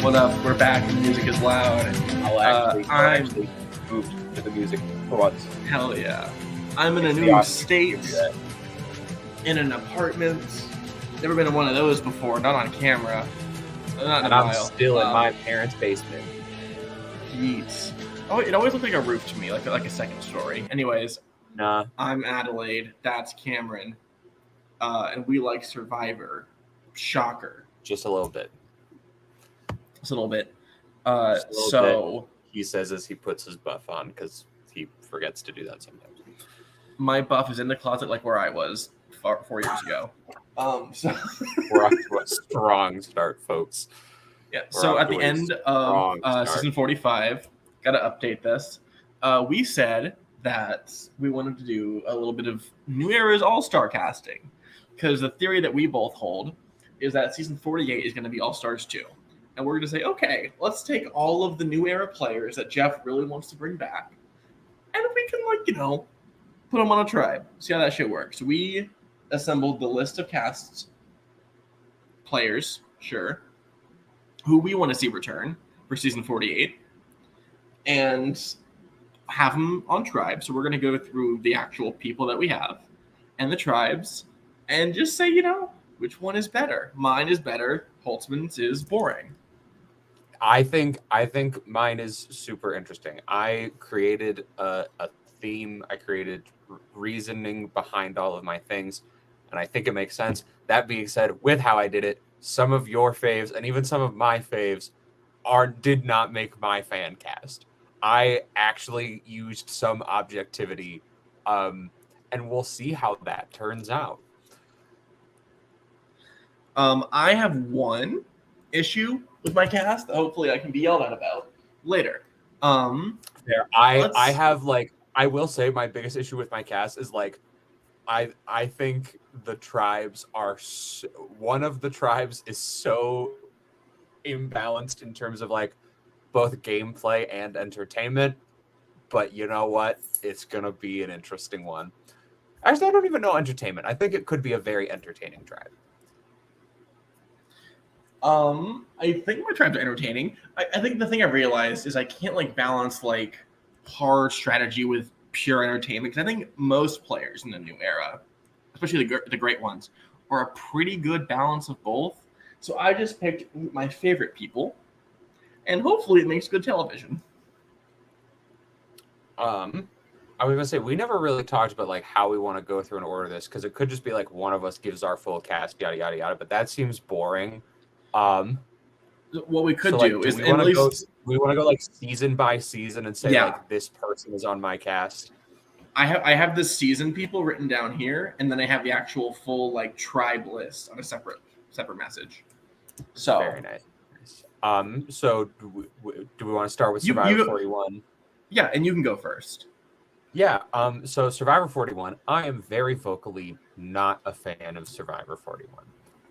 What up? We're back and the music is loud. I'll actually move to the music for once. Hell yeah. I'm in a new state, in an apartment. Never been in one of those before, not on camera. Not in And a I'm while. still in my parents' basement. Yeet. Oh, it always looked like a roof to me, like a second story. Anyways, Nah. I'm Adelaide. That's Cameron. And we like Survivor. Shocker. Just a little bit. Just a little bit. Just a little So bit. He says as he puts his buff on because he forgets to do that sometimes. my buff is in the closet like where I was 4 years ago. So We're off to a strong start, folks. yeah. So at the end of season 45, gotta update this. We said that we wanted to do a little bit of New Era's All-Star casting because the theory that we both hold is that season 48 is going to be All-Stars 2. And we're going to say, okay, let's take all of the New Era players that Jeff really wants to bring back, and we can, put them on a tribe. See how that shit works. We assembled the list of cast players, sure, who we want to see return for season 48, and have them on tribes. So we're going to go through the actual people that we have and the tribes and just say, which one is better. Mine is better. Holtzman's is boring. I think mine is super interesting. I created a theme. I created reasoning behind all of my things, and I think it makes sense. That being said, with how I did it, some of your faves and even some of my faves did not make my fan cast. I actually used some objectivity, and we'll see how that turns out. I have one issue with my cast that hopefully I can be yelled at about later. I will say my biggest issue with my cast is I think the tribes are one of the tribes is so imbalanced in terms of both gameplay and entertainment, but you know what? It's gonna be an interesting one. Actually, I don't even know entertainment. I think it could be a very entertaining tribe. I think my tribes are entertaining. I think the thing I realized is I can't balance hard strategy with pure entertainment because I think most players in the new era, especially the great ones, are a pretty good balance of both. So I just picked my favorite people, and hopefully it makes good television. I was gonna say we never really talked about how we want to go through and order this because it could just be one of us gives our full cast, yada yada yada. But that seems boring. What we could do is we want to go season by season and say this person is on my cast. I have the season people written down here, and then I have the actual full tribe list on a separate message. So very nice. So do we want to start with Survivor 41? Yeah, and you can go first. Yeah. So Survivor 41, I am very vocally not a fan of Survivor 41.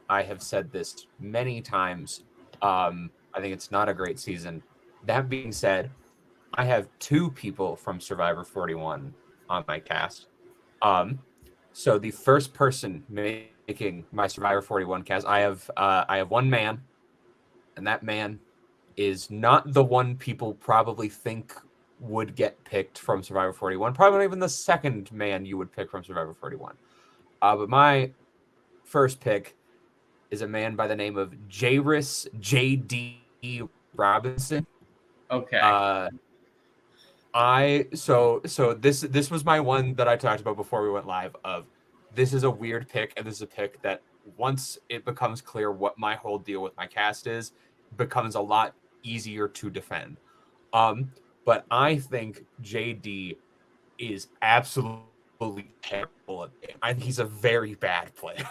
I have said this many times. I think it's not a great season. That being said, I have 2 people from Survivor 41 on my cast. So the first person making my Survivor 41 cast, I have one man, and that man is not the one people probably think would get picked from Survivor 41. Probably not even the second man you would pick from Survivor 41. But my first pick is a man by the name of Jairus J.D. Robinson. Okay. So this was my one that I talked about before we went live of this is a weird pick, and this is a pick that once it becomes clear what my whole deal with my cast is, becomes a lot easier to defend. But I think JD is absolutely terrible at it. I think he's a very bad player.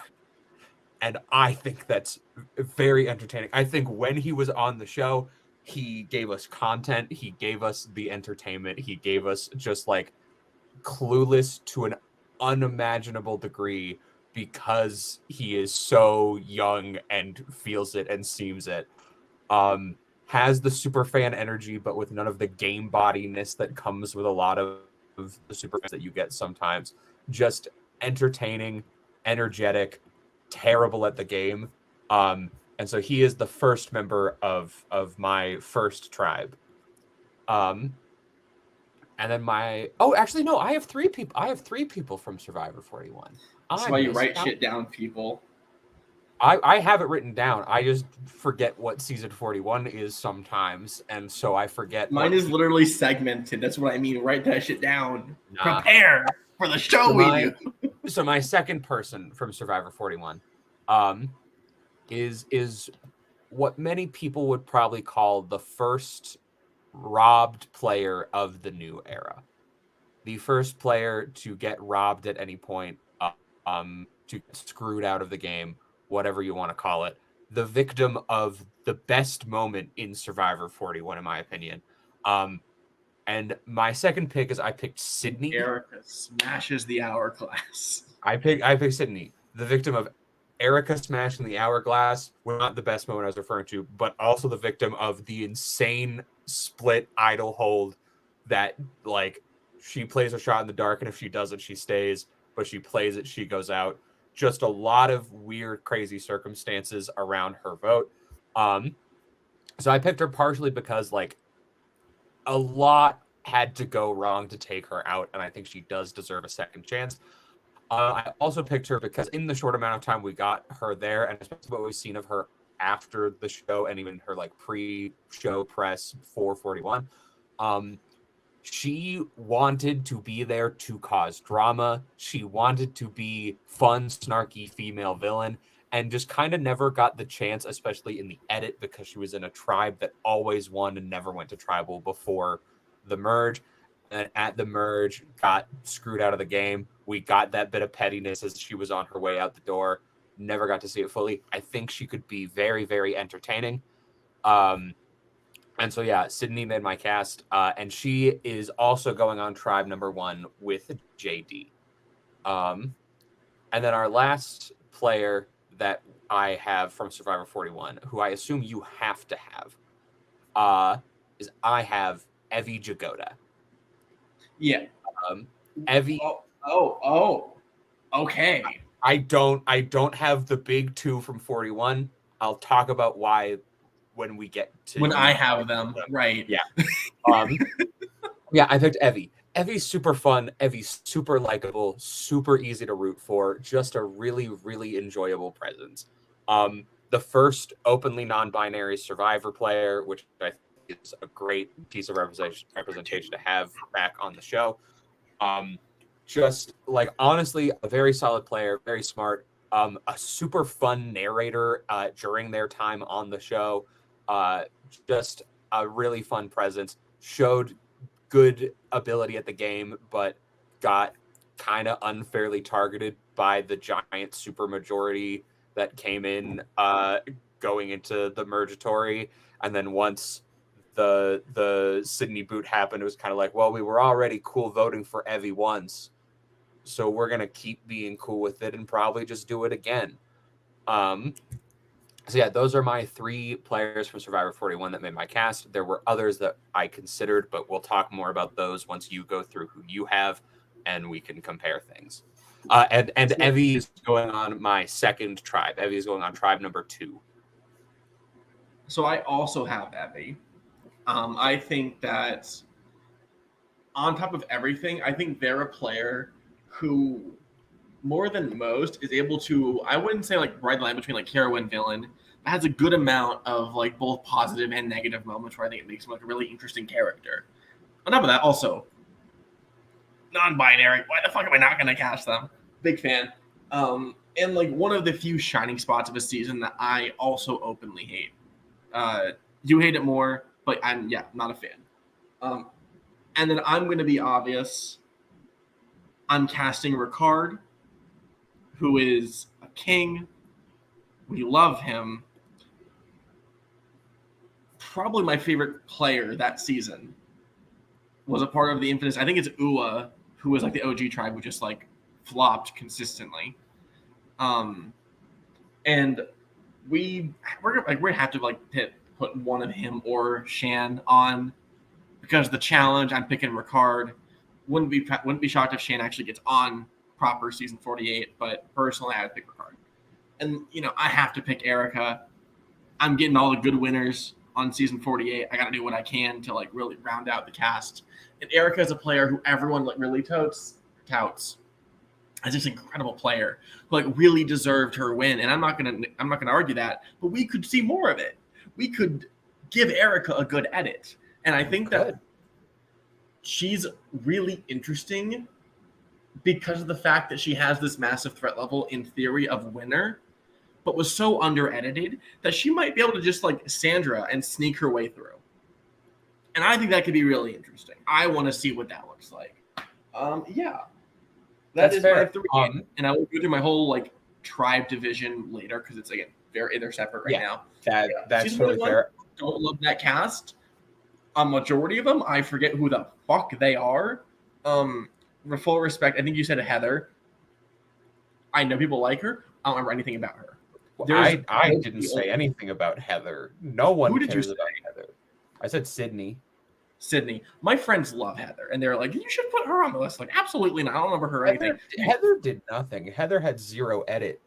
And I think that's very entertaining. I think when he was on the show, he gave us content. He gave us the entertainment. He gave us just Clueless to an unimaginable degree because he is so young and feels it and seems it. Has the super fan energy, but with none of the game bodiness that comes with a lot of the super fans that you get sometimes. Just entertaining, energetic, terrible at the game. And so he is the first member of my first tribe. And then I have three people. I have three people from Survivor 41. That's why you write shit down, people. I have it written down. I just forget what season 41 is sometimes, and so I forget. Mine is literally segmented. That's what I mean. Write that shit down. Prepare for the show we do. So my second person from Survivor 41 is what many people would probably call the first robbed player of the new era. The first player to get robbed at any point, to get screwed out of the game, whatever you want to call it. The victim of the best moment in Survivor 41, in my opinion. And my second pick is I picked Sydney. Erica smashes the hourglass. I picked Sydney, the victim of Erica smashing the hourglass. Well, not the best moment I was referring to, but also the victim of the insane split idle hold that, like, she plays a shot in the dark, and if she doesn't, she stays, but she plays it, she goes out. Just a lot of weird, crazy circumstances around her vote. So I picked her partially because, like, a lot had to go wrong to take her out, and I think she does deserve a second chance. I also picked her because in the short amount of time we got her there, and especially what we've seen of her after the show and even her, like, pre-show press for 41, she wanted to be there to cause drama. She wanted to be fun, snarky female villain, and just kind of never got the chance, especially in the edit, because she was in a tribe that always won and never went to tribal before the merge. And at the merge, got screwed out of the game. We got that bit of pettiness as she was on her way out the door. Never got to see it fully. I think she could be very, very entertaining. And so, yeah, Sydney made my cast. And she is also going on tribe number 1 with JD. And then our last player that I have from Survivor 41, who I assume you have to have, is I have Evie Jagoda. Yeah. Evie. Okay. I don't have the big 2 from 41. I'll talk about why when we get to when I have them. Right. Yeah. Yeah, I picked Evie. Evie's super fun. Evie's super likable, super easy to root for. Just a really, really enjoyable presence. The first openly non-binary Survivor player, which I think is a great piece of representation to have back on the show. Just, like, honestly, a very solid player, very smart, a super fun narrator during their time on the show. Just a really fun presence. Showed good ability at the game, but got kind of unfairly targeted by the giant super majority that came in going into the Mergatory. And then once the Sydney boot happened, it was kind of like, well, we were already cool voting for Evie once, so we're going to keep being cool with it and probably just do it again. So yeah, those are my 3 players from Survivor 41 that made my cast. There were others that I considered, but we'll talk more about those once you go through who you have and we can compare things. And Evie is going on my second tribe. Evie is going on tribe number 2. So I also have Evie. I think that on top of everything, I think they're a player who, more than most, is able to, I wouldn't say, like, ride the line between, like, hero and villain, but has a good amount of, like, both positive and negative moments where I think it makes him, like, a really interesting character. On top of that, also, non-binary. Why the fuck am I not going to cast them? Big fan. And, like, one of the few shining spots of a season that I also openly hate. You hate it more, but I'm, not a fan. And then I'm going to be obvious. I'm casting Ricard, who is a king. We love him. Probably my favorite player that season was a part of the infamous, I think it's Ua, who was, like, the OG tribe who just, like, flopped consistently. And we're gonna have to, like, put one of him or Shan on, because the challenge, I'm picking Ricard. Wouldn't be shocked if Shan actually gets on proper season 48, but personally I would pick Ricard. And, you know, I have to pick Erica. I'm getting all the good winners on season 48. I got to do what I can to like really round out the cast. And Erica is a player who everyone like really touts as this incredible player who like really deserved her win. And I'm not gonna argue that, but we could see more of it. We could give Erica a good edit, and I think that she's really interesting because of the fact that she has this massive threat level in theory of winner, but was so under edited that she might be able to just like Sandra and sneak her way through. And I think that could be really interesting. I want to see what that looks like. Yeah. That's fair. My 3. And I will go through my whole like tribe division later because it's again they're separate right now. That's totally fair. Don't love that cast. A majority of them, I forget who the fuck they are. For full respect, I think you said Heather. I know people like her. I don't remember anything about her. Well, I didn't say anything about Heather. No one cares about Heather. I said Sydney. My friends love Heather, and they're like, you should put her on the list. Like, absolutely not. I don't remember her anything. Heather did nothing. Heather had 0 edit.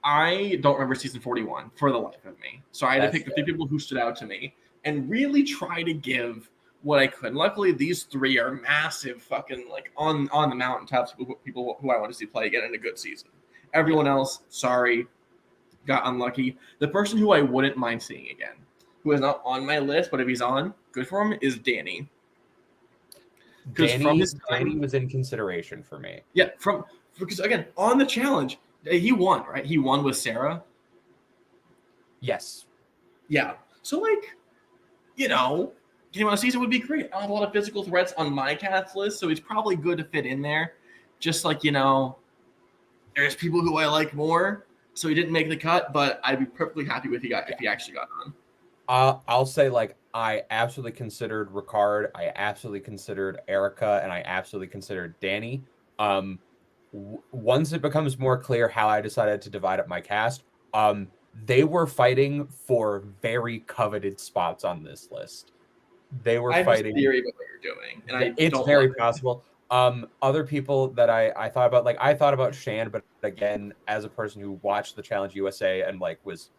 I don't remember season 41 for the life of me. So I had to pick the 3 people who stood out to me and really try to give what I could. And luckily, these 3 are massive fucking, like, on the mountaintops, people who I want to see play again in a good season. Everyone else, sorry, got unlucky. The person who I wouldn't mind seeing again, who is not on my list, but if he's on, good for him, is Danny. Danny was in consideration for me. Yeah, because, again, on the challenge, he won, right? He won with Sarah. Yes. Yeah. So, like, you know, getting on a season would be great. I have a lot of physical threats on my cast list, so he's probably good to fit in there. Just like, you know, there's people who I like more, so he didn't make the cut, but I'd be perfectly happy if he actually got on. I'll say, like, I absolutely considered Ricard, I absolutely considered Erica, and I absolutely considered Danny. Once it becomes more clear how I decided to divide up my cast, they were fighting for very coveted spots on this list. They were fighting. I have a theory about what you're doing, and it's very possible. Other people that I thought about, like I thought about Shan, but again, as a person who watched the Challenge USA and like was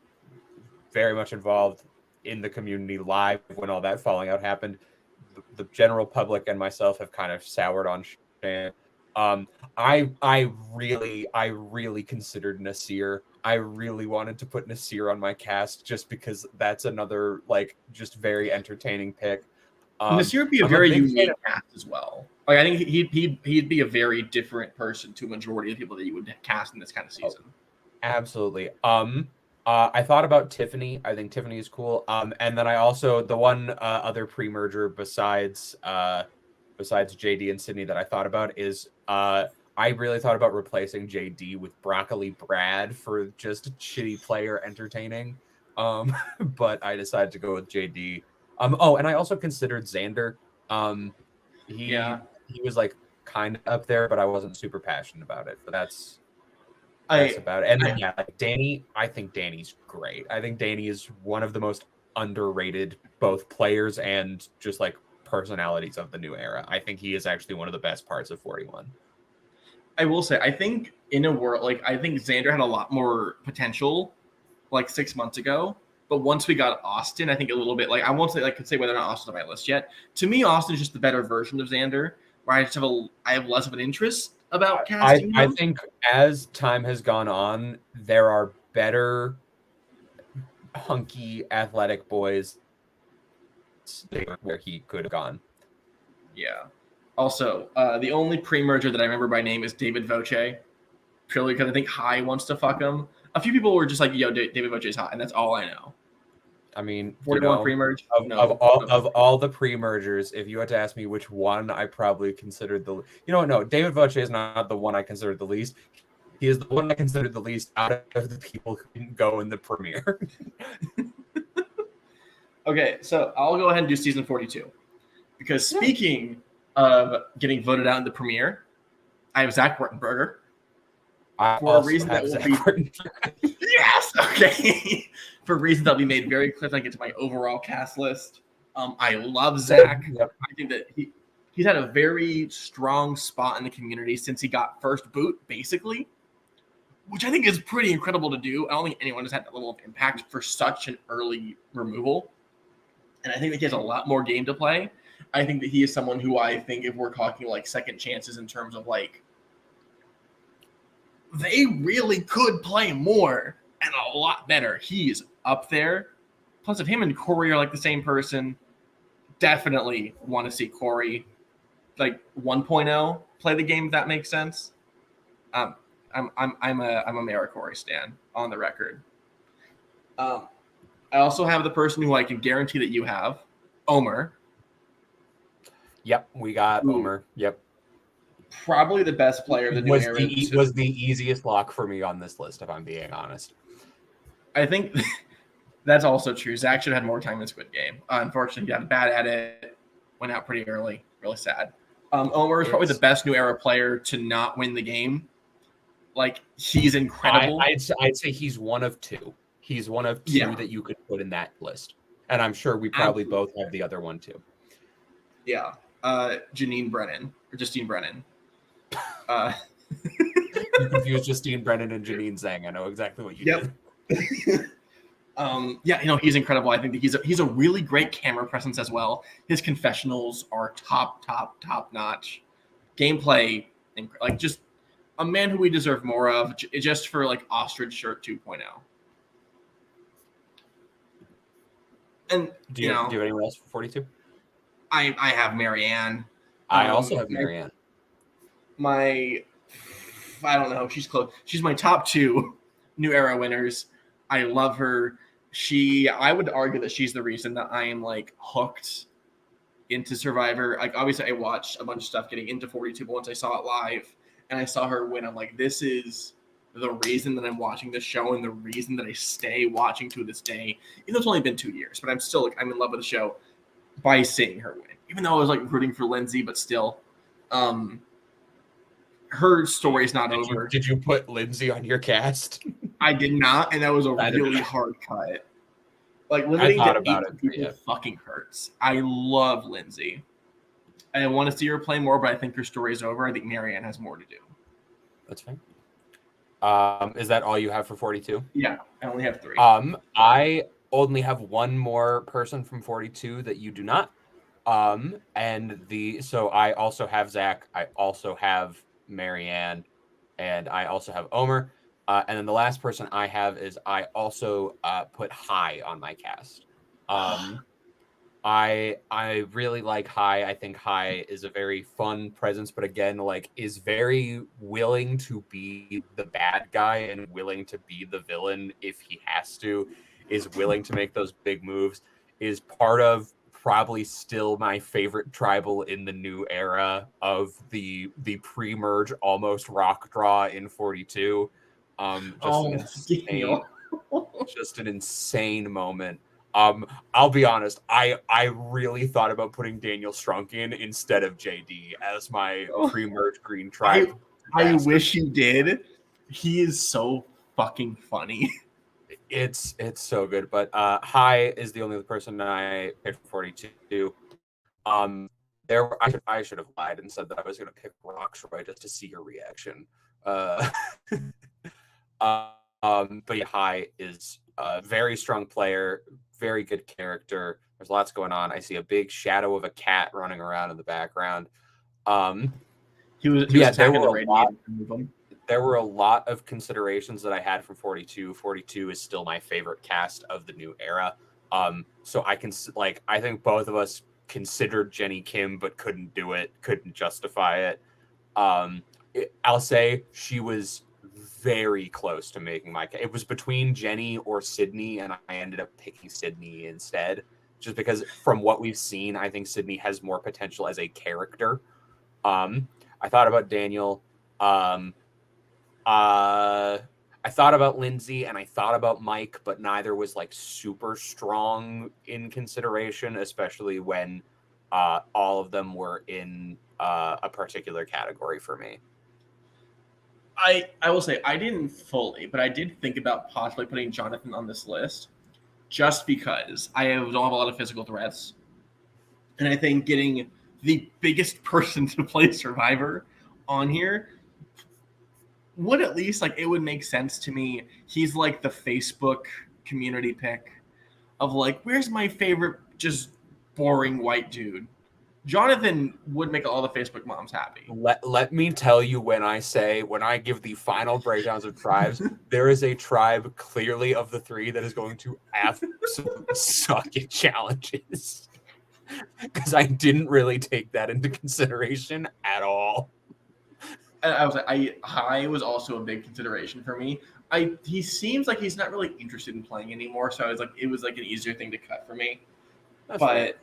very much involved in the community live when all that falling out happened, the general public and myself have kind of soured on Shan. I really considered Nasir. I really wanted to put Nasir on my cast just because that's another like just very entertaining pick. Nasir would be a very unique cast as well. Like I think he'd be a very different person to a majority of people that you would cast in this kind of season. Absolutely. I thought about Tiffany. I think Tiffany is cool. And then I also the one other pre-merger besides JD and Sydney that I thought about is I really thought about replacing JD with Broccoli Brad for just a shitty player entertaining. But I decided to go with JD. And I also considered Xander. He was like kind of up there, but I wasn't super passionate about it. But that's about it. And then like Danny, I think Danny's great. I think Danny is one of the most underrated both players and just like personalities of the new era. I think he is actually one of the best parts of 41. I will say, I think in a world like I think Xander had a lot more potential like 6 months ago. But once we got Austin, I think a little bit like I won't say like could say whether or not Austin's on my list yet. To me, Austin is just the better version of Xander, where I have less of an interest about casting him. I think as time has gone on, there are better hunky athletic boys where he could have gone. Yeah. Also, the only pre-merger that I remember by name is David Voce, purely because I think Hai wants to fuck him. A few people were just like, yo, David Voce is hot, and that's all I know. I mean, 41 pre-merge? Of all the pre-mergers, if you had to ask me which one I probably considered the... You know what? No, David Voce is not the one I considered the least. He is the one I considered the least out of the people who didn't go in the premiere. Okay, so I'll go ahead and do season 42. Because speaking of getting voted out in the premiere, I have Zach Ruttenberger. For a reason that will be yes, okay. For reasons that'll be made very clear when I get to my overall cast list. I love Zach. Yep. I think that he's had a very strong spot in the community since he got first boot, basically. which I think is pretty incredible to do. I don't think anyone has had that level of impact for such an early removal. And I think that he has a lot more game to play. I think that he is someone who I think if we're talking like second chances in terms of like, they really could play more and a lot better. He's up there. Plus, if him and Corey are like the same person, definitely want to see Corey like 1.0 play the game, if that makes sense. I'm a Mara Corey stan on the record. I also have the person who I can guarantee that you have, Omer. Yep, we got Omer. Yep. Probably the best player of the new era. Was the easiest lock for me on this list, if I'm being honest. I think that's also true. Zach should have had more time in Squid Game. Unfortunately, he got a bad edit, went out pretty early. Really sad. Omer is probably the best new era player to not win the game. Like, he's incredible. I'd say he's one of two. He's one of two that you could put in that list. And I'm sure we probably both have the other one too. Yeah. Justine Brennan. You confused Justine Brennan and Janine Zhang. I know exactly what you did. He's incredible. I think that he's a really great camera presence as well. His confessionals are top notch. Gameplay, like just a man who we deserve more of, just for like Ostrich Shirt 2.0. And do you have anyone else for 42? I have Marianne. I also have Marianne. I don't know. She's close. She's my top 2 new era winners. I love her. I would argue that she's the reason that I am like hooked into Survivor. Like, obviously I watched a bunch of stuff getting into 42, but once I saw it live and I saw her win, I'm like, this is the reason that I'm watching this show and the reason that I stay watching to this day. Even though it's only been 2 years, but I'm still like, I'm in love with the show by seeing her win. Even though I was like rooting for Lindsay, but still, her story's not over. Did you put Lindsay on your cast? I did not, and that was a really hard cut. Like, limiting to 8 people fucking hurts. I love Lindsay. I want to see her play more, but I think her story's over. I think Marianne has more to do. That's fine. Is that all you have for 42? Yeah, I only have 3. I only have one more person from 42 that you do not. So I also have Zach. I also have Marianne, and I also have Omer. And then the last person I have is I also put Hai on my cast. I really like Hai. I think Hai is a very fun presence, but again, like, is very willing to be the bad guy and willing to be the villain if he has to, is willing to make those big moves, is part of probably still my favorite tribal in the new era of the pre-merge almost rock draw in 42. Just an insane moment. I'll be honest, I really thought about putting Daniel Strunk in instead of JD as my pre-merge green tribe. I wish you did. He is so fucking funny. It's so good, but Hai is the only person I picked for 42. I should have lied and said that I was going to pick Roxroy just to see your reaction. But yeah, Hai is a very strong player, very good character. There's lots going on. I see a big shadow of a cat running around in the background. He was attacking the radio. There were a lot of considerations that I had for 42. 42 is still my favorite cast of the new era. So I think both of us considered Jenny Kim, but couldn't do it, couldn't justify it. I'll say she was very close to making it was between Jenny or Sydney, and I ended up picking Sydney instead, just because from what we've seen, I think Sydney has more potential as a character. I thought about Daniel. I thought about Lindsay and I thought about Mike, but neither was like super strong in consideration, especially when all of them were in a particular category for me. I will say I didn't fully, but I did think about possibly putting Jonathan on this list just because I don't have a lot of physical threats. And I think getting the biggest person to play Survivor on here would at least like it would make sense to me. He's like the Facebook community pick of like, where's my favorite just boring white dude? Jonathan would make all the Facebook moms happy. Let me tell you, when I give the final breakdowns of tribes, there is a tribe clearly of the three that is going to absolutely suck at challenges. Because I didn't really take that into consideration at all. I was like, I was also a big consideration for me. He seems like he's not really interested in playing anymore, so I was like, it was like an easier thing to cut for me. That's but right.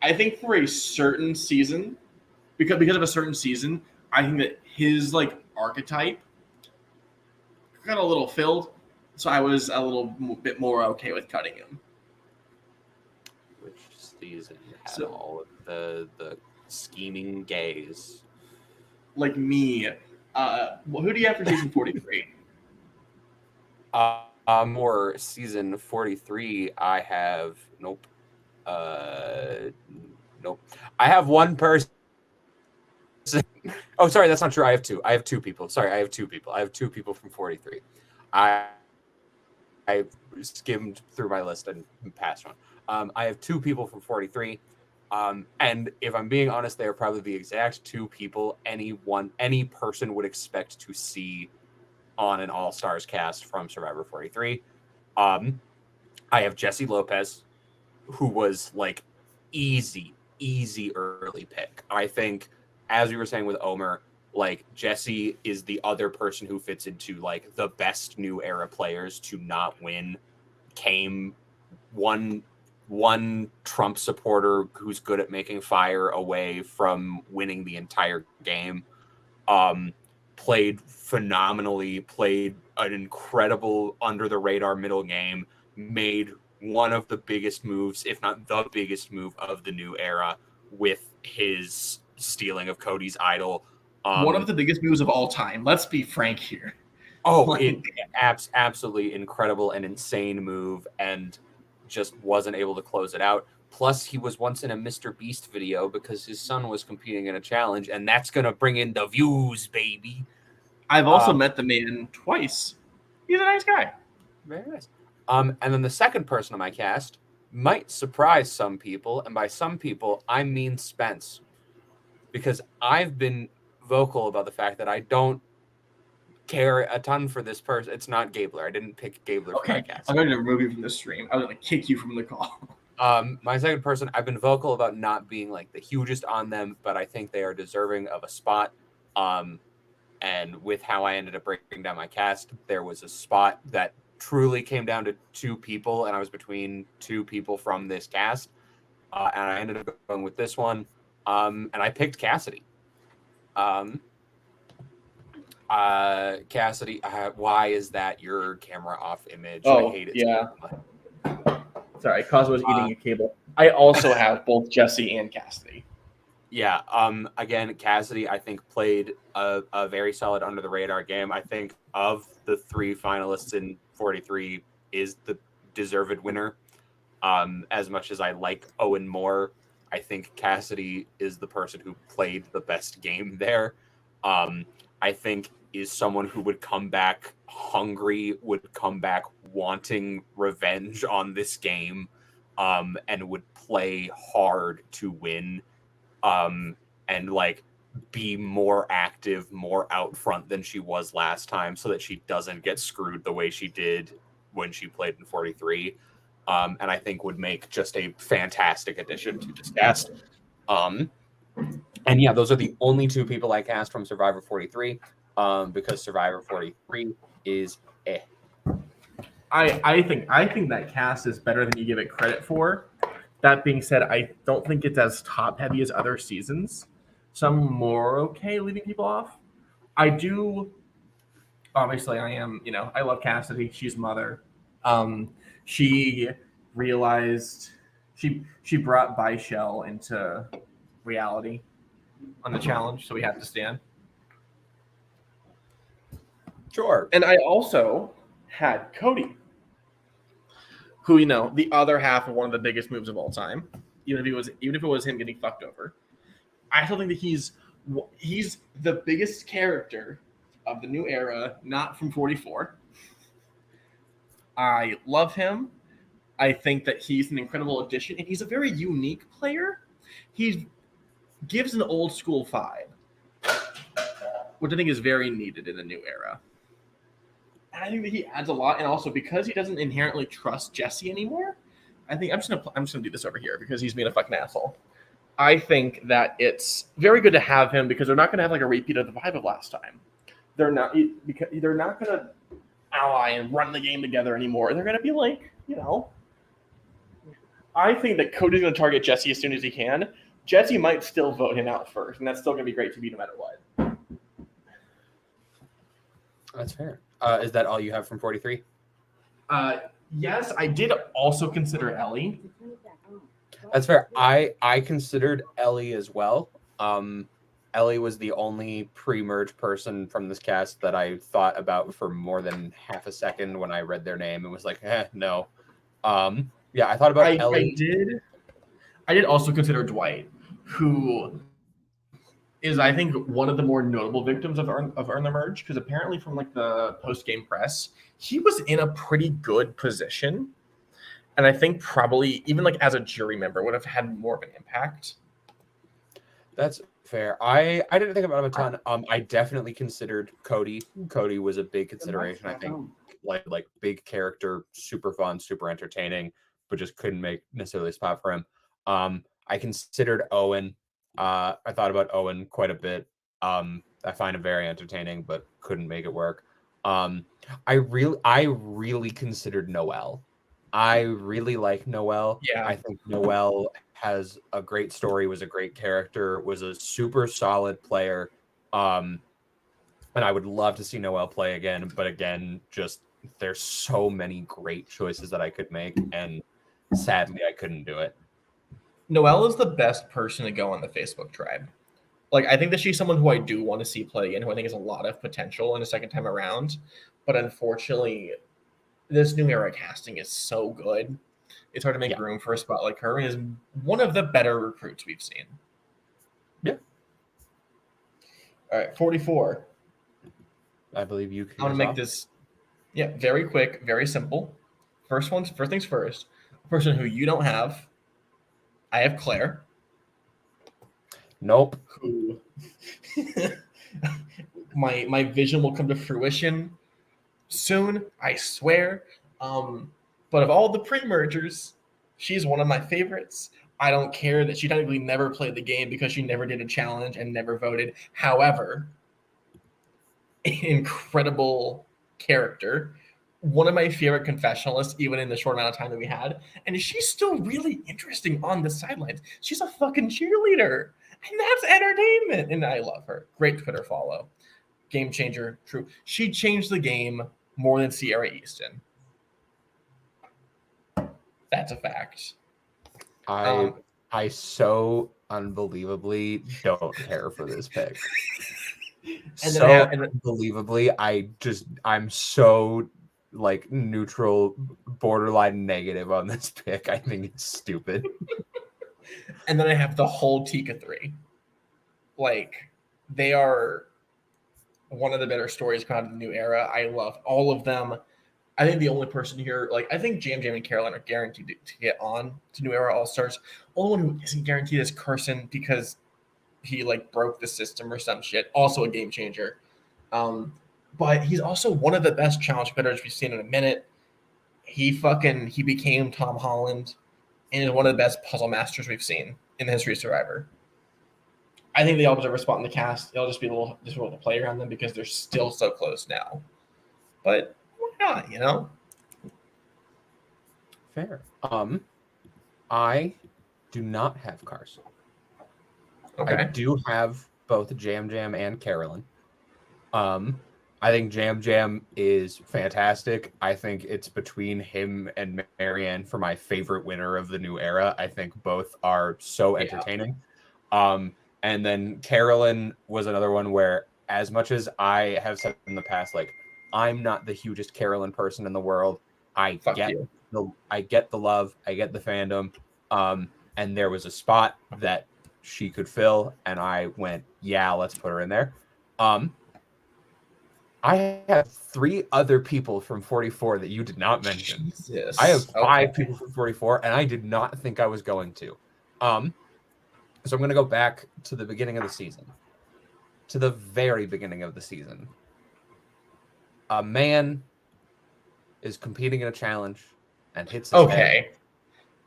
I think for a certain season, because of a certain season, I think that his like archetype got a little filled, so I was a little bit more okay with cutting him. Which season had all of the scheming gays? Like me. Who do you have for season 43? More season 43. I have nope. Nope. I have one person. Oh, sorry, that's not true. I have two. I have two people. Sorry, I have two people. I have two people from 43. I skimmed through my list and passed on. I have two people from 43. And if I'm being honest, they are probably the exact two people any person would expect to see on an All-Stars cast from Survivor 43. I have Jesse Lopez, who was like easy early pick. I think, as we were saying with Omer, like Jesse is the other person who fits into like the best new era players to not win. Came one Trump supporter who's good at making fire away from winning the entire game. Played phenomenally, played an incredible under the radar middle game, made one of the biggest moves, if not the biggest move of the new era with his stealing of Cody's idol. One of the biggest moves of all time. Let's be frank here. Oh, absolutely incredible and insane move, and just wasn't able to close it out. Plus, he was once in a Mr. Beast video because his son was competing in a challenge, and that's going to bring in the views, baby. I've also met the man twice. He's a nice guy. Very nice. And then the second person on my cast might surprise some people, and by some people, I mean Spence. Because I've been vocal about the fact that I don't care a ton for this person. It's not Gabler. I didn't pick Gabler for my cast. I'm going to remove you from the stream. I'm going to kick you from the call. My second person, I've been vocal about not being like the hugest on them, but I think they are deserving of a spot. And with how I ended up breaking down my cast, there was a spot that truly came down to two people, and I was between two people from this cast. And I ended up going with this one. And I picked Cassidy. Cassidy, why is that your camera off image? Oh, I hate it. Yeah. Sorry, Cosmo was eating a cable. I also have both Jesse and Cassidy. Yeah. Again, Cassidy, I think, played a very solid under the radar game. I think of the three finalists in 43 is the deserved winner. As much as I like Owen more, I think Cassidy is the person who played the best game there. I think is someone who would come back hungry, would come back wanting revenge on this game, and would play hard to win, and like be more active, more out front than she was last time, so that she doesn't get screwed the way she did when she played in 43. And I think would make just a fantastic addition to this cast. And yeah, those are the only two people I cast from Survivor 43, because Survivor 43 is I think that cast is better than you give it credit for. That being said, I don't think it's as top heavy as other seasons. So I'm more okay leaving people off. I do. Obviously, I am. I love Cassidy. She's mother. She realized she brought Baishel into reality on the challenge, so we have to stand. Sure. And I also had Cody, who the other half of one of the biggest moves of all time. Even if it was him getting fucked over, I still think that he's the biggest character of the new era, not from 44. I love him. I think that he's an incredible addition, and he's a very unique player. He gives an old school vibe, which I think is very needed in the new era. And I think that he adds a lot, and also because he doesn't inherently trust Jesse anymore, I think I'm just gonna do this over here because he's being a fucking asshole. I think that it's very good to have him because they're not gonna have like a repeat of the vibe of last time. They're not gonna ally and run the game together anymore. They're gonna be like, I think that Cody's gonna target Jesse as soon as he can. Jesse might still vote him out first, and that's still gonna be great to beat no matter what. That's fair. Is that all you have from 43? Yes, I did also consider Ellie. That's fair. I considered Ellie as well. Ellie was the only pre-merge person from this cast that I thought about for more than half a second when I read their name and was like, no. Yeah, I thought about Ellie. I did also consider Dwight, who is, I think, one of the more notable victims of Earn the Merge, because apparently from like the post-game press, he was in a pretty good position. And I think probably even like as a jury member would have had more of an impact. That's fair. I didn't think about him a ton. I definitely considered Cody. Cody was a big consideration. I think like big character, super fun, super entertaining, but just couldn't make necessarily a spot for him. I considered Owen. I thought about Owen quite a bit. I find him very entertaining, but couldn't make it work. I really considered Noelle. I really like Noelle. Yeah. I think Noelle has a great story, was a great character, was a super solid player. And I would love to see Noelle play again. But again, just there's so many great choices that I could make. And sadly, I couldn't do it. Noelle is the best person to go on the Facebook tribe. Like, I think that she's someone who I do want to see play and who I think has a lot of potential in a second time around. But unfortunately, this new era casting is so good. It's hard to make room for a spot like her, and is one of the better recruits we've seen. Yeah. All right, 44. I believe you can. I want to make this, very quick, very simple. First things first. A person who you don't have. I have Claire. Nope. Who my vision will come to fruition soon, I swear. But of all the pre-mergers, she's one of my favorites. I don't care that she technically never played the game because she never did a challenge and never voted. However, incredible character. One of my favorite confessionalists, even in the short amount of time that we had. And she's still really interesting on the sidelines. She's a fucking cheerleader. And that's entertainment. And I love her. Great Twitter follow. Game changer. True. She changed the game more than Sierra Easton. That's a fact. I so unbelievably don't care for this pick. Unbelievably, I'm so like neutral, borderline negative on this pick. I think it's stupid. And then I have the whole Tika 3. Like, they are one of the better stories coming out of the new era. I love all of them. I think the only person here, I think Jam Jam and Caroline are guaranteed to get on to New Era All-Stars. Only one who isn't guaranteed is Carson because he broke the system or some shit. Also a game changer. But he's also one of the best challenge competitors we've seen in a minute. He became Tom Holland and is one of the best puzzle masters we've seen in the history of Survivor. I think they all deserve a spot in the cast. It'll just be a little to play around them because they're still so close now. But why not, Fair. I do not have Carson. Okay. I do have both Jam Jam and Carolyn. I think Jam Jam is fantastic. I think it's between him and Marianne for my favorite winner of the new era. I think both are so entertaining. And then Carolyn was another one where, as much as I have said in the past, I'm not the hugest Carolyn person in the world. I get the love, I get the fandom. And there was a spot that she could fill, and I went, yeah, let's put her in there. I have 3 other people from 44 that you did not mention. Jesus. I have 5 people from 44, and I did not think I was going to. So I'm going to go back to the beginning of the season. To the very beginning of the season. A man is competing in a challenge and hits his head.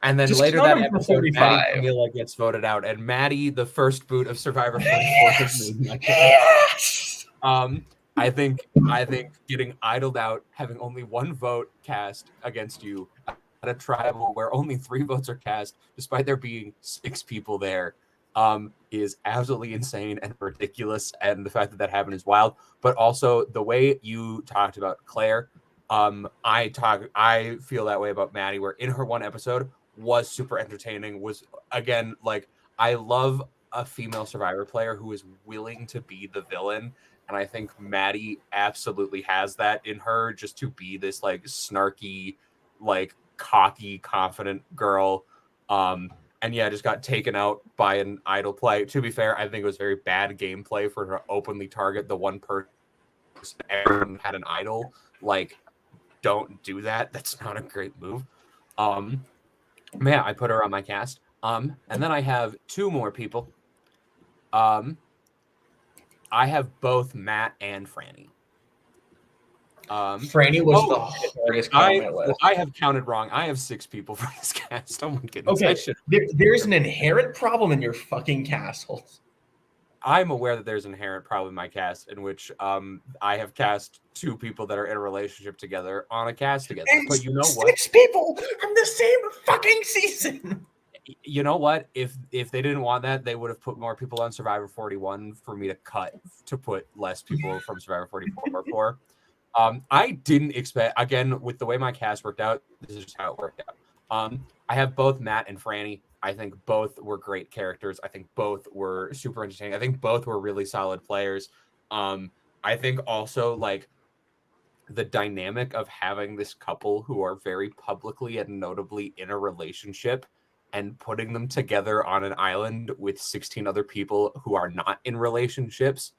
And then just later that episode, Maddie Camilla gets voted out. And Maddie, the first boot of Survivor 44, has made my cast. I think getting idled out, having only 1 vote cast against you at a tribal where only 3 votes are cast, despite there being 6 people there, is absolutely insane and ridiculous. And the fact that happened is wild. But also the way you talked about Claire, I feel that way about Maddie, where in her 1 episode was super entertaining, was again, like, I love a female Survivor player who is willing to be the villain. And I think Maddie absolutely has that in her, just to be this like snarky, like cocky, confident girl. And yeah, just got taken out by an idle play. To be fair, I think it was very bad gameplay for her to openly target the 1 person everyone had an idol. Like, don't do that. That's not a great move. Yeah, I put her on my cast. And then I have 2 more people. I have both Matt and Franny. Franny was the hardest comment list. I have counted wrong. I have 6 people for this cast. Oh my goodness. Okay, there's an inherent problem in your fucking castles. I'm aware that there's an inherent problem in my cast in which I have cast 2 people that are in a relationship together on a cast together. And but you know what? 6 people from the same fucking season. You know what? If they didn't want that, they would have put more people on Survivor 41 for me to cut to put less people from Survivor 44 for. I didn't expect, again, with the way my cast worked out, this is just how it worked out. I have both Matt and Franny. I think both were great characters. I think both were super entertaining. I think both were really solid players. I think also, like, the dynamic of having this couple who are very publicly and notably in a relationship and putting them together on an island with 16 other people who are not in relationships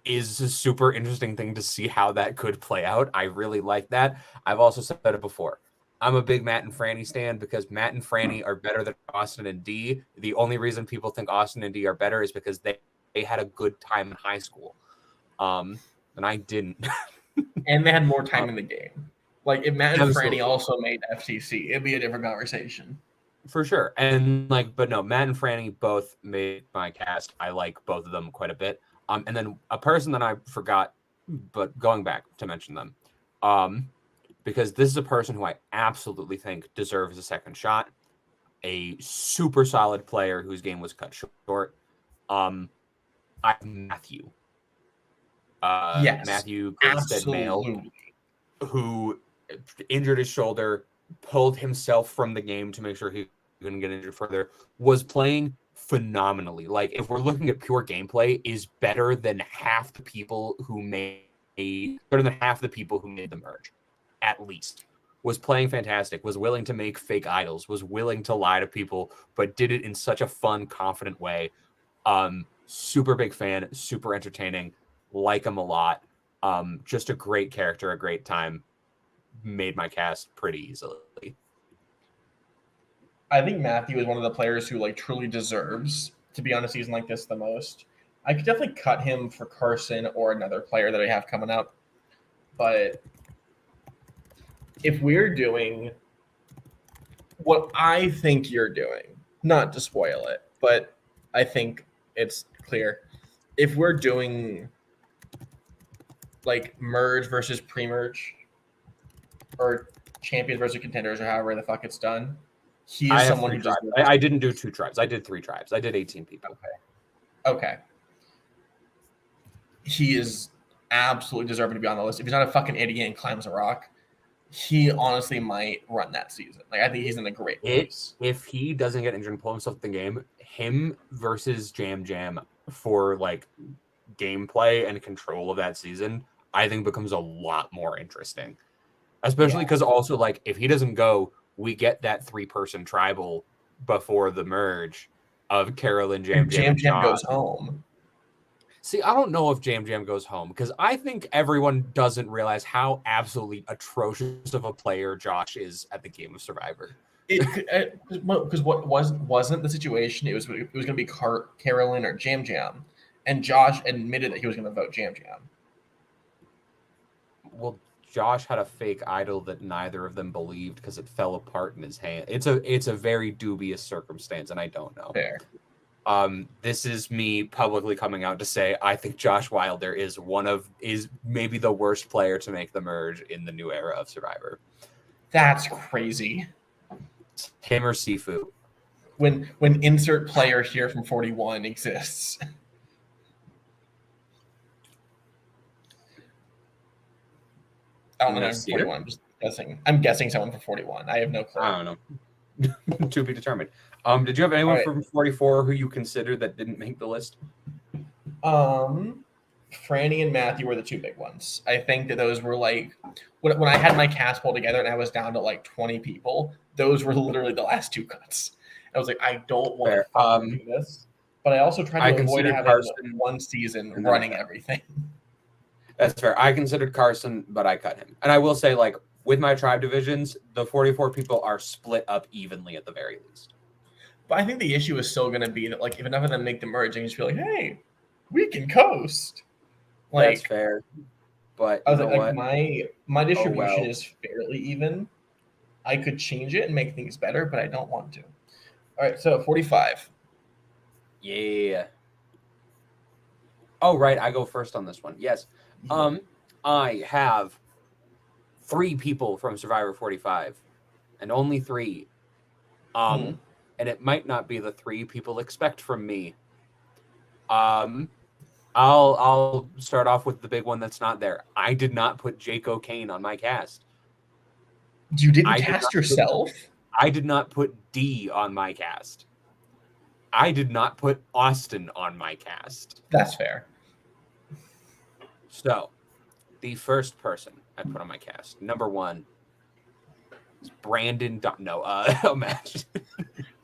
is a super interesting thing to see how that could play out. I really like that. I've also said it before. I'm a big Matt and Franny stan because Matt and Franny are better than Austin and Dee. The only reason people think Austin and Dee are better is because they had a good time in high school. And I didn't. And they had more time in the game. Like, if Matt and Absolutely. Franny also made FTC, it'd be a different conversation. For sure. And like, but no, Matt and Franny both made my cast. I like both of them quite a bit. And then a person that I forgot, but going back to mention them, because this is a person who I absolutely think deserves a second shot. A super solid player whose game was cut short. I have Matthew. Yes, Matthew Grinstead Male, who injured his shoulder, pulled himself from the game to make sure he couldn't get injured further, was playing phenomenally. Like, if we're looking at pure gameplay, is better than half the people who made the merge, at least. Was playing fantastic, was willing to make fake idols, was willing to lie to people, but did it in such a fun, confident way. Super big fan, super entertaining, like him a lot. Just a great character, a great time. Made my cast pretty easily. I think Matthew is one of the players who, like, truly deserves to be on a season like this the most. I could definitely cut him for Carson or another player that I have coming up. But if we're doing what I think you're doing, not to spoil it, but I think it's clear. If we're doing, like, merge versus pre-merge or champions versus contenders or however the fuck it's done, he is someone who just... I didn't do 2 tribes. I did 3 tribes. I did 18 people. Okay. He is absolutely deserving to be on the list. If he's not a fucking idiot and climbs a rock, he honestly might run that season. Like, I think he's in a great place. If he doesn't get injured and pull himself in the game, him versus Jam Jam for, like, gameplay and control of that season, I think becomes a lot more interesting. Especially because also, like, if he doesn't go, we get that 3-person tribal before the merge of Carolyn, Jam Jam goes home. See, I don't know if Jam Jam goes home because I think everyone doesn't realize how absolutely atrocious of a player Josh is at the game of Survivor. Because what wasn't the situation? It was going to be Carolyn or Jam Jam, and Josh admitted that he was going to vote Jam Jam. Well, Josh had a fake idol that neither of them believed because it fell apart in his hand. It's a very dubious circumstance, and I don't know. Fair. This is me publicly coming out to say I think Josh Wilder is maybe the worst player to make the merge in the new era of Survivor. That's crazy. Him or Sifu. When insert player here from 41 exists. I don't know. 41. I'm just guessing. I'm guessing someone from 41. I have no clue. I don't know. To be determined. Did you have anyone from 44 who you considered that didn't make the list? Franny and Matthew were the two big ones. I think that those were like when I had my cast pulled together and I was down to like 20 people. Those were literally the last two cuts. I was like, I don't want to do this, but I also tried to avoid having one season running everything. That's fair. I considered Carson, but I cut him. And I will say, like, with my tribe divisions, the 44 people are split up evenly at the very least. But I think the issue is still going to be that, like, if enough of them make the merge, they just be like, hey, we can coast. Like, that's fair. But I was like my distribution is fairly even. I could change it and make things better, but I don't want to. All right, so 45. Yeah. Oh, right. I go first on this one. Yes. I have 3 people from Survivor 45 and only 3. And it might not be the 3 people expect from me. I'll start off with the big one that's not there. I did not put Jake O'Kane on my cast. You didn't cast yourself? I did not put D on my cast. I did not put Austin on my cast. That's fair. So, the first person I put on my cast, number 1, is Brandon. Imagine.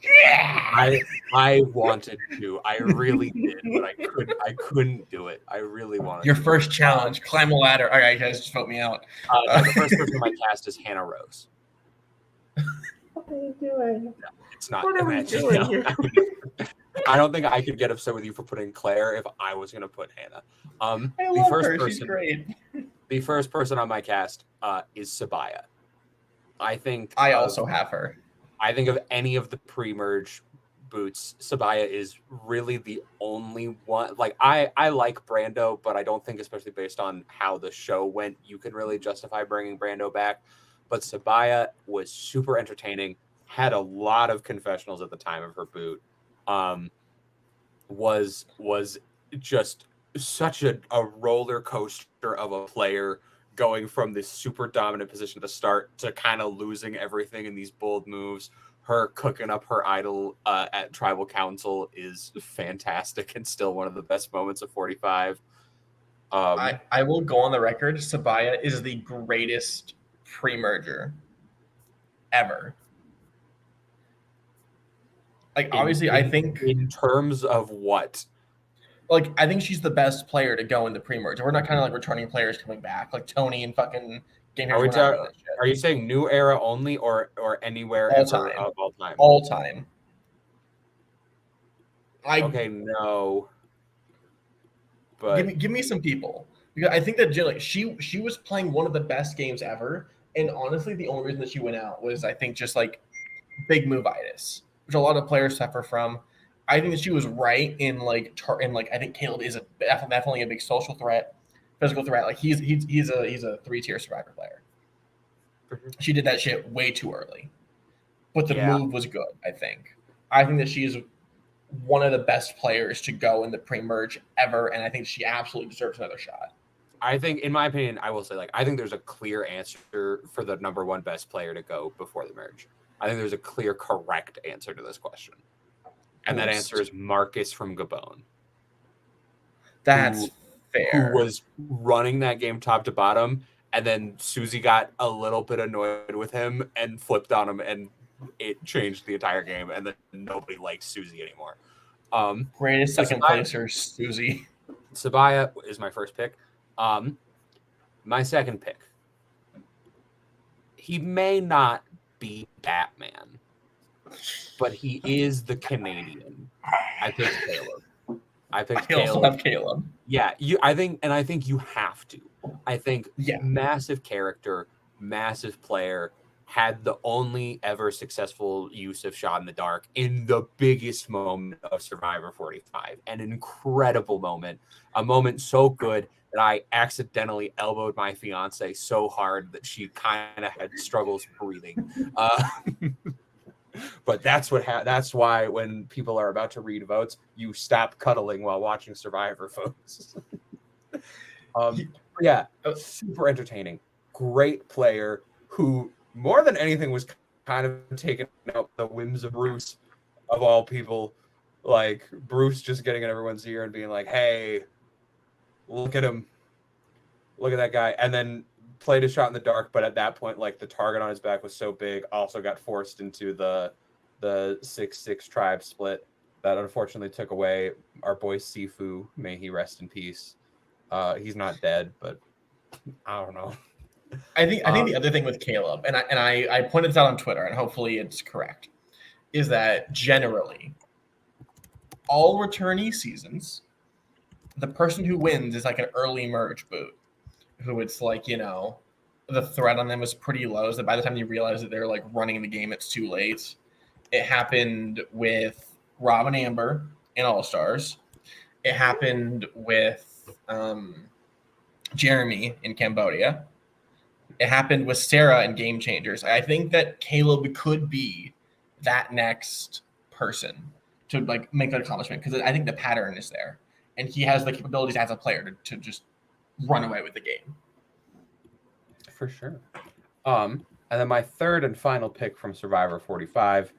Yeah! I wanted to. I really did, but I couldn't do it. I really wanted. Your first challenge: climb a ladder. All right, guys, just vote me out. The first person on my cast is Hannah Rose. What are you doing? No, it's not. What are we doing here? I don't think I could get upset with you for putting Claire if I was going to put Hannah. I love her. She's great. The first person on my cast is Sabaya. I think I also have her. I think of any of the pre-merge boots, Sabaya is really the only one. Like I like Brando, but I don't think, especially based on how the show went, you can really justify bringing Brando back. But Sabaya was super entertaining. Had a lot of confessionals at the time of her boot. Was just such a roller coaster of a player, going from this super dominant position to start to kind of losing everything in these bold moves. Her cooking up her idol at Tribal Council is fantastic and still one of the best moments of 45. I will go on the record. Sabaya is the greatest pre-merger ever. Like, obviously, I think... In terms of what? Like, I think she's the best player to go in the pre-merge. We're not kind of like returning players coming back, like Tony and fucking Game Are you saying new era only or anywhere all ever time. Of all time? All time. Okay, no. But give me some people. Because I think that like she was playing one of the best games ever, and honestly, the only reason that she went out was, I think, just like big move-itis, which a lot of players suffer from. I think that she was right in like I think Caleb is definitely a big social threat, physical threat. Like he's a 3-tier Survivor player. She did that shit way too early, but the move was good. I think that she is one of the best players to go in the pre-merge ever, and I think she absolutely deserves another shot. I think, in my opinion, I will say, like, I think there's a clear answer for the number 1 best player to go before the merge. I think there's a clear, correct answer to this question. And that answer is Marcus from Gabon. That's fair. Who was running that game top to bottom, and then Susie got a little bit annoyed with him and flipped on him, and it changed the entire game, and then nobody liked Susie anymore. Greatest second placer, Susie. Sabaya is my first pick. My second pick. He may not be Batman, but he is the Canadian. I picked Caleb. I also have Caleb. Yeah, I think you have to. I think massive character, massive player, had the only ever successful use of Shot in the Dark in the biggest moment of Survivor 45. An incredible moment. A moment so good that I accidentally elbowed my fiance so hard that she kind of had struggles breathing. But that's why when people are about to read votes, you stop cuddling while watching Survivor, folks. Yeah, super entertaining. Great player who, more than anything, was kind of taking out the whims of Bruce, of all people. Like, Bruce just getting in everyone's ear and being like, hey, look at him. Look at that guy. And then played a Shot in the Dark, but at that point, like, the target on his back was so big, also got forced into the 6-6 tribe split that unfortunately took away our boy Sifu. May he rest in peace. He's not dead, but I don't know. I think the other thing with Caleb, and I pointed this out on Twitter, and hopefully it's correct, is that generally all returnee seasons, the person who wins is like an early merge boot, who it's like, you know, the threat on them is pretty low, so that by the time you realize that they're like running the game, it's too late. It happened with Rob and Amber in All Stars. It happened with Jeremy in Cambodia. It happened with Sarah in Game Changers. I think that Caleb could be that next person to like make an accomplishment, because I think the pattern is there, and he has the capabilities as a player to just run away with the game. For sure. And then my third and final pick from Survivor 45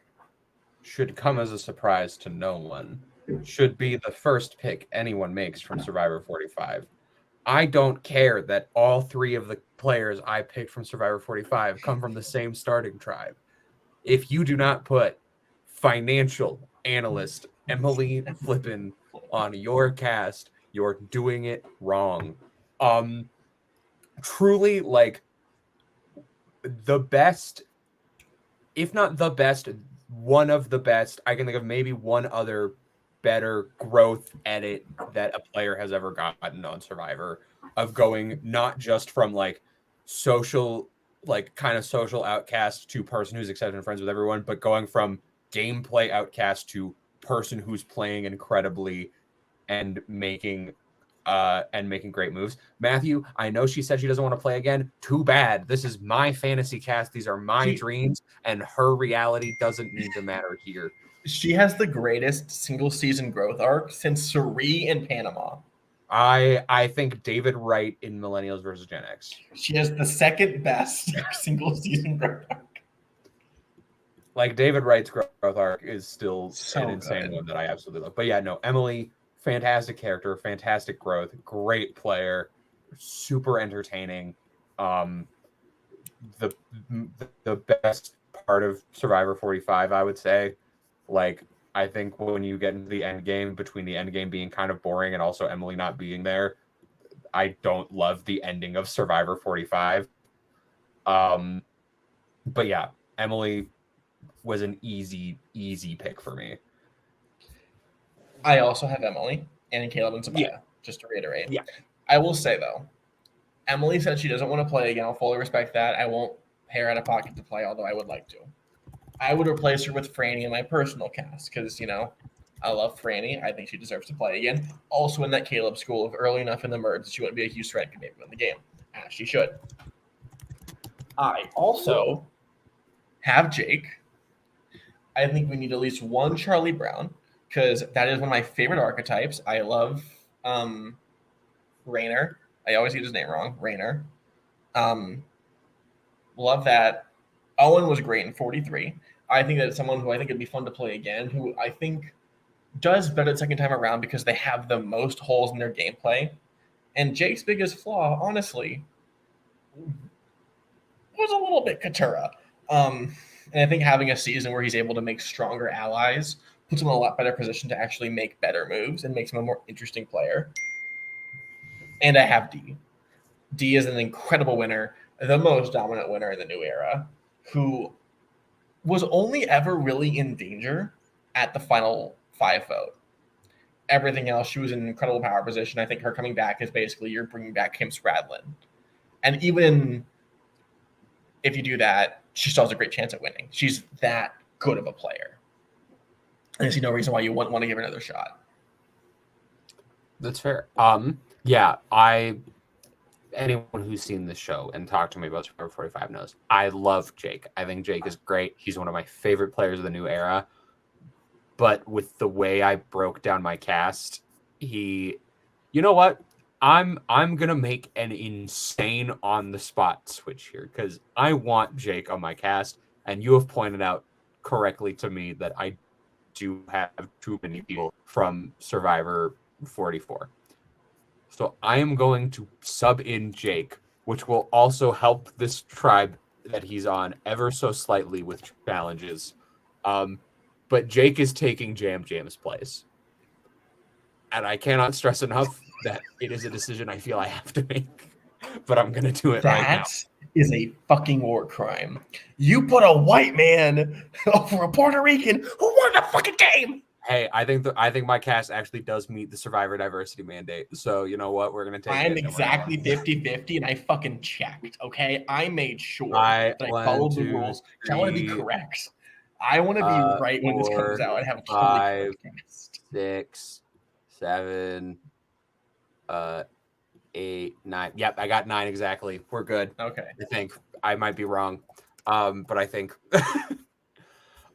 should come as a surprise to no one. Should be the first pick anyone makes from Survivor 45. I don't care that all three of the players I picked from Survivor 45 come from the same starting tribe. If you do not put financial analyst Emily Flippin on your cast, you're doing it wrong. Truly, like, the best, if not the best, one of the best. I can think of maybe one other better growth edit that a player has ever gotten on Survivor, of going not just from like social, like kind of social outcast to person who's accepted and friends with everyone, but going from gameplay outcast to person who's playing incredibly and making great moves. Matthew, I know she said she doesn't want to play again. Too bad. This is my fantasy cast. These are my dreams, and her reality doesn't need to matter here. She has the greatest single season growth arc since Suri in Panama. I think David Wright in Millennials versus Gen X. She has the second best single season growth arc. Like, David Wright's growth arc is still so an insane good. one that I absolutely love. But yeah, no, Emily, fantastic character, fantastic growth, great player, super entertaining. The best part of Survivor 45, I would say. Like, I think when you get into the end game, between the end game being kind of boring and also Emily not being there, I don't love the ending of Survivor 45. But yeah, Emily was an easy pick for me. I also have Emily and Caleb and Sabaya, just to reiterate. Yeah. I will say, though, Emily said she doesn't want to play again. I'll fully respect that. I won't pay her out of pocket to play, although I would like to. I would replace her with Franny in my personal cast because, you know, I love Franny. I think she deserves to play again. Also in that Caleb school of early enough in the merge that she wouldn't be a huge threat and could maybe win the game, as she should. I also have Jake. I think we need at least one Charlie Brown, because that is one of my favorite archetypes. I love Rainer. I always get his name wrong. Rainer. Love that. Owen was great in 43. I think that's someone who I think it'd be fun to play again, who I think does better the second time around because they have the most holes in their gameplay. And Jake's biggest flaw, honestly, was a little bit Katura. And I think having a season where he's able to make stronger allies puts him in a lot better position to actually make better moves and makes him a more interesting player. And I have D. D is an incredible winner, the most dominant winner in the new era, who was only ever really in danger at the final 5 vote. Everything else, she was in an incredible power position. I think her coming back is basically you're bringing back Kim Spradlin. And even if you do that, she still has a great chance at winning. She's that good of a player. I see no reason why you wouldn't want to give her another shot. That's fair. Anyone who's seen this show and talked to me about Survivor 45 knows I love Jake. I think Jake is great. He's one of my favorite players of the new era. But with the way I broke down my cast, you know what? I'm gonna make an insane on the spot switch here because I want Jake on my cast, and you have pointed out correctly to me that I do have too many people from Survivor 44. So I am going to sub in Jake, which will also help this tribe that he's on ever so slightly with challenges. But Jake is taking Jam's place. And I cannot stress enough that it is a decision I feel I have to make. But I'm going to do it right now. That is a fucking war crime. You put a white man over a Puerto Rican who won the fucking game. Hey, I think my cast actually does meet the Survivor diversity mandate. So you know what? We're going to take I'm exactly 50-50, and I fucking checked, okay? I made sure that I followed the rules. I want to be correct. I want to be right when this comes out. I have a totally correct cast. 6, 7, 8, 9. Yep, I got 9 exactly. We're good. Okay. I think I might be wrong, but I think.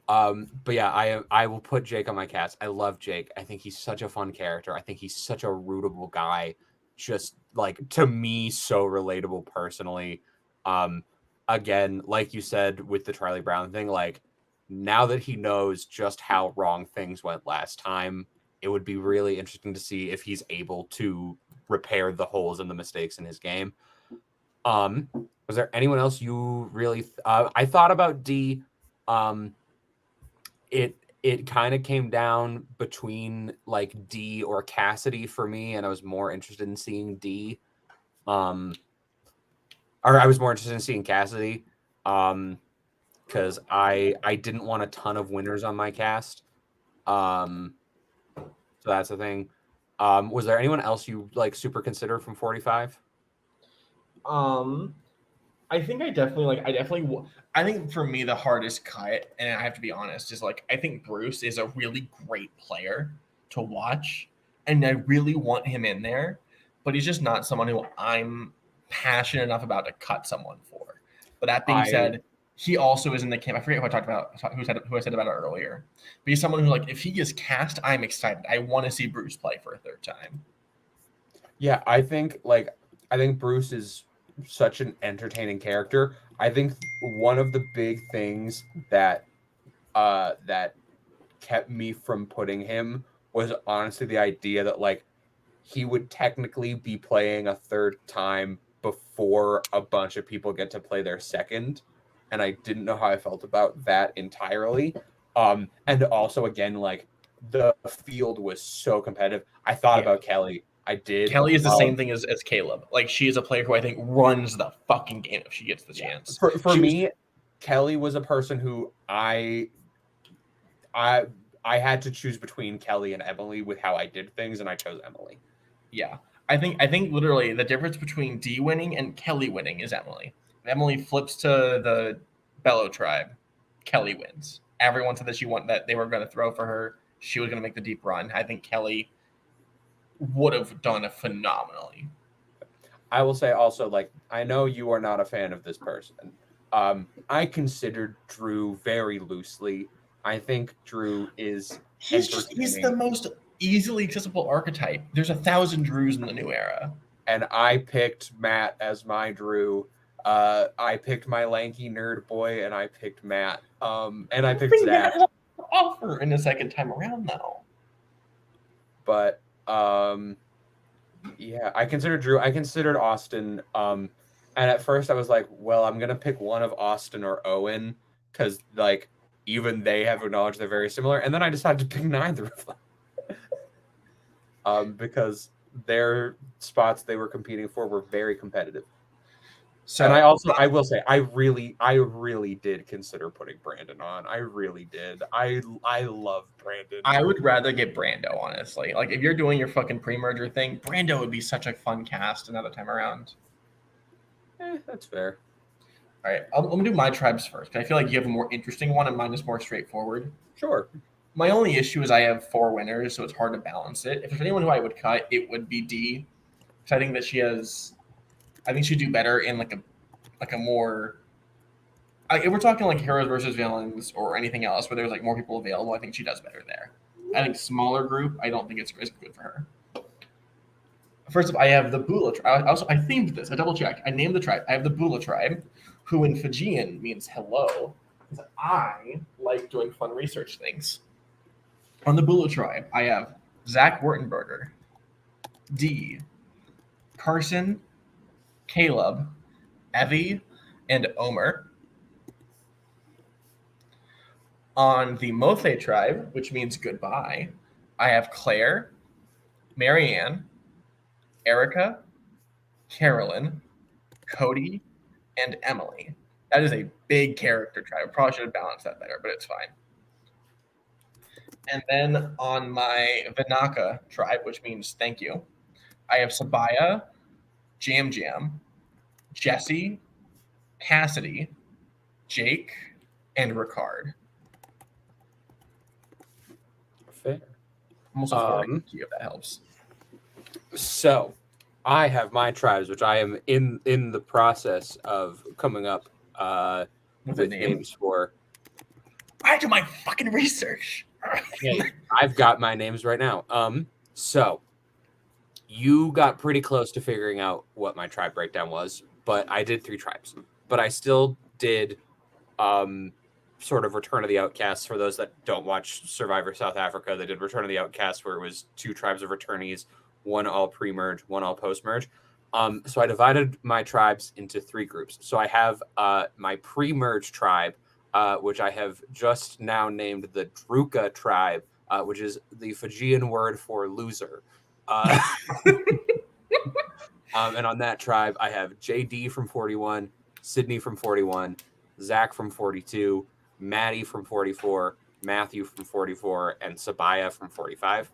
But yeah, I will put Jake on my cast. I love Jake. I think he's such a fun character. I think he's such a rootable guy. Just like to me, so relatable personally. Again, like you said with the Charlie Brown thing, like now that he knows just how wrong things went last time, it would be really interesting to see if he's able to repair the holes and the mistakes in his game. Was there anyone else you really? I thought about D. It kind of came down between like D or Cassidy for me, and I was more interested in seeing D. Or I was more interested in seeing Cassidy. Because I didn't want a ton of winners on my cast. So that's the thing. Was there anyone else you like super consider from 45? I think I think for me the hardest cut, and I have to be honest, is like I think Bruce is a really great player to watch, and I really want him in there, but he's just not someone who I'm passionate enough about to cut someone for. But that being said, he also is in the camp. I forget who I talked about, who I said about it earlier. But he's someone who, like, if he gets cast, I'm excited. I want to see Bruce play for a third time. Yeah, I think Bruce is such an entertaining character. I think one of the big things that kept me from putting him was honestly the idea that like he would technically be playing a third time before a bunch of people get to play their second. And I didn't know how I felt about that entirely. And also, again, like the field was so competitive. I thought about Kelly. I did. Kelly is the same thing as Caleb. Like, she is a player who I think runs the fucking game if she gets the chance. For me, Kelly was a person who I had to choose between Kelly and Emily with how I did things, and I chose Emily. Yeah. I think literally the difference between D winning and Kelly winning is Emily. If Emily flips to the Bello tribe, Kelly wins. Everyone said that they were going to throw for her. She was going to make the deep run. I think Kelly would have done it phenomenally. I will say also, like, I know you are not a fan of this person. I considered Drew very loosely. I think Drew is he's the most easily accessible archetype. There's 1,000 Drews in the new era. And I picked Matt as my Drew. I picked my lanky nerd boy, and I picked Matt. And I picked Zach. Matt offer in the second time around, though. But yeah, I considered Drew. I considered Austin. And at first I was like, well, I'm gonna pick one of Austin or Owen because like even they have acknowledged they're very similar. And then I decided to pick neither of them. Because their spots they were competing for were very competitive. So, and I will say, I really did consider putting Brandon on. I really did. I love Brandon. I would rather get Brando, honestly. Like, if you're doing your fucking pre-merger thing, Brando would be such a fun cast another time around. That's fair. All right, I'm gonna do my tribes first, because I feel like you have a more interesting one, and mine is more straightforward. Sure. My only issue is I have 4 winners, so it's hard to balance it. If there's anyone who I would cut, it would be D, because I think that I think she'd do better in like a more. If we're talking like heroes versus villains or anything else where there's like more people available, I think she does better there. I think smaller group, I don't think it's good for her. First of all, I have the Bula tribe. I themed this. I double checked. I named the tribe. I have the Bula tribe, who in Fijian means hello. Because I like doing fun research things. On the Bula tribe, I have Zach Wurtenberger, D, Carson, Caleb, Evie, and Omer. On the Mothe tribe, which means goodbye, I have Claire, Marianne, Erica, Carolyn, Cody, and Emily. That is a big character tribe. I probably should have balanced that better, but it's fine. And then on my Vinaka tribe, which means thank you, I have Sabaya, Jam Jam, Jesse, Cassidy, Jake, and Ricard. Fair. I'm also forwarding to you if that helps. So, I have my tribes, which I am in the process of coming up with names for. I do my fucking research. Hey, I've got my names right now. So you got pretty close to figuring out what my tribe breakdown was, but I did 3 tribes. But I still did sort of Return of the Outcasts. For those that don't watch Survivor South Africa, they did Return of the Outcasts, where it was 2 tribes of returnees, one all pre-merge, one all post-merge. So I divided my tribes into 3 groups. So I have my pre-merge tribe, which I have just now named the Druka tribe, which is the Fijian word for loser. And on that tribe, I have JD from 41, Sydney from 41, Zach from 42, Maddie from 44, Matthew from 44, and Sabaya from 45.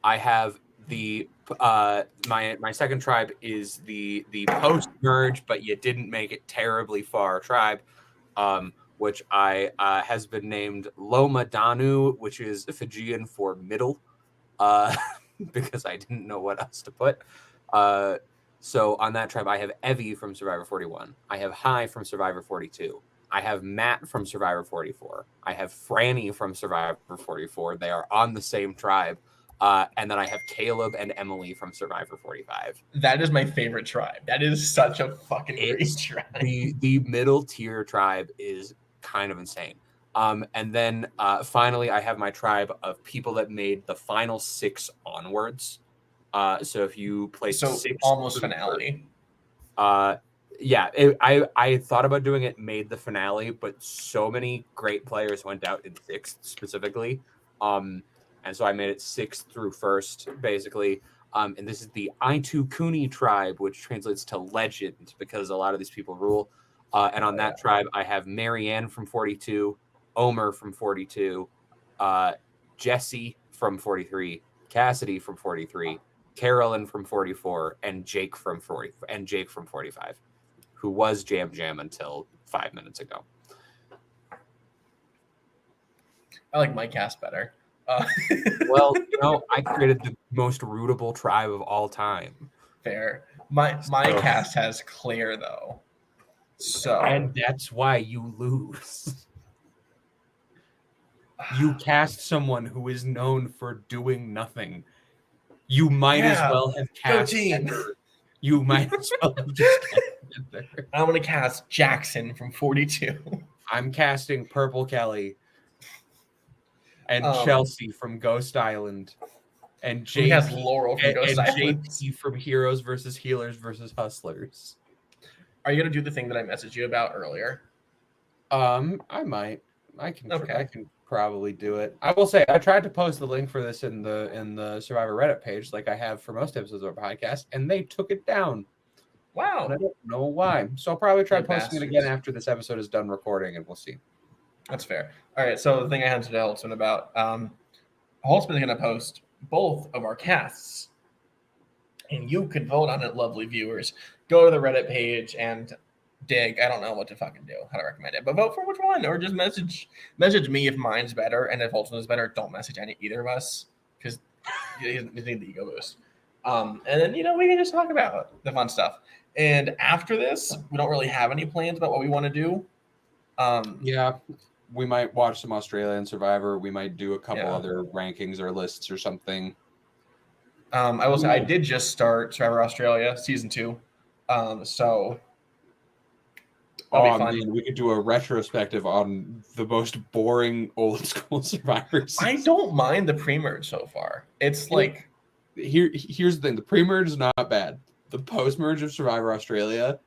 I have the my second tribe is the post merge, but you didn't make it terribly far tribe, which I has been named Loma Danu, which is Fijian for middle, because I didn't know what else to put. So on that tribe, I have Evie from Survivor 41. I have Hai from Survivor 42. I have Matt from Survivor 44. I have Franny from Survivor 44. They are on the same tribe. And then I have Caleb and Emily from Survivor 45. That is my favorite tribe. That is such a fucking great tribe. The middle tier tribe is kind of insane. And then finally, I have my tribe of people that made the final 6 onwards. So if you place 6, almost finale. Yeah, I thought about doing it, made the finale, but so many great players went out in 6th specifically. And so I made it 6th through 1st, basically. And this is the Aitu Kuni tribe, which translates to legend because a lot of these people rule. And on that tribe, I have Marianne from 42, Omer from 42, Jesse from 43, Cassidy from 43, Carolyn from 44, and Jake from 45, who was Jam Jam until 5 minutes ago. I like my cast better. Well, I created the most rootable tribe of all time. Fair. My cast has Claire though. So and that's why you lose. You cast someone who is known for doing nothing. You might as well have cast Ender. You might as well have just cast Ender. I'm gonna cast Jackson from 42. I'm casting Purple Kelly and Chelsea from Ghost Island, and JP has Laurel from Ghost Island, JP from Heroes versus Healers versus Hustlers. Are you gonna do the thing that I messaged you about earlier? I might. I can. Okay. probably do it. I will say I tried to post the link for this in the Survivor Reddit page, like I have for most episodes of our podcast, and they took it down. Wow. And I don't know why. So I'll probably try You posting it bastards. again after this episode is done recording, and we'll see. That's fair. All right. So the thing I had to tell Holtzman about, Holtzman is going to post both of our casts, and you can vote on it, lovely viewers. Go to the Reddit page and dig. I don't know what to fucking do, how to recommend it, but vote for which one, or just message me if mine's better, and if Holtzman's better, don't message either of us because you need the ego boost. And then we can just talk about the fun stuff. And after this, we don't really have any plans about what we want to do. Yeah, we might watch some Australian Survivor. We might do a couple Yeah. other rankings or lists or something. I will say I did just start Survivor Australia season 2, so that'll be fun. Man, we could do a retrospective on the most boring old school Survivors. I don't mind the pre-merge so far. It's like here's the thing: the pre-merge is not bad. The post-merge of Survivor Australia,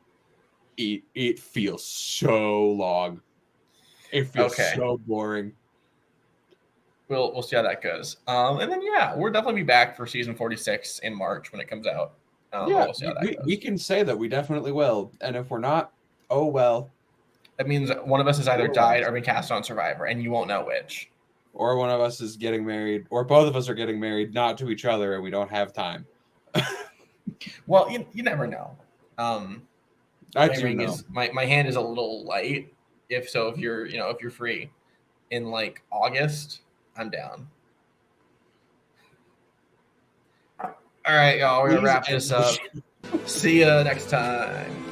it feels so long. It feels so boring. We'll see how that goes. And then we're definitely be back for season 46 in March when it comes out. We'll see how that goes. We can say that we definitely will, and if we're not, oh well. That means one of us has either died or been cast on Survivor, and you won't know which. Or one of us is getting married, or both of us are getting married, not to each other, and we don't have time. Well, you never know. I do know. My hand is a little light. If you're free in like August, I'm down. All right, y'all. We're gonna wrap this up. See ya next time.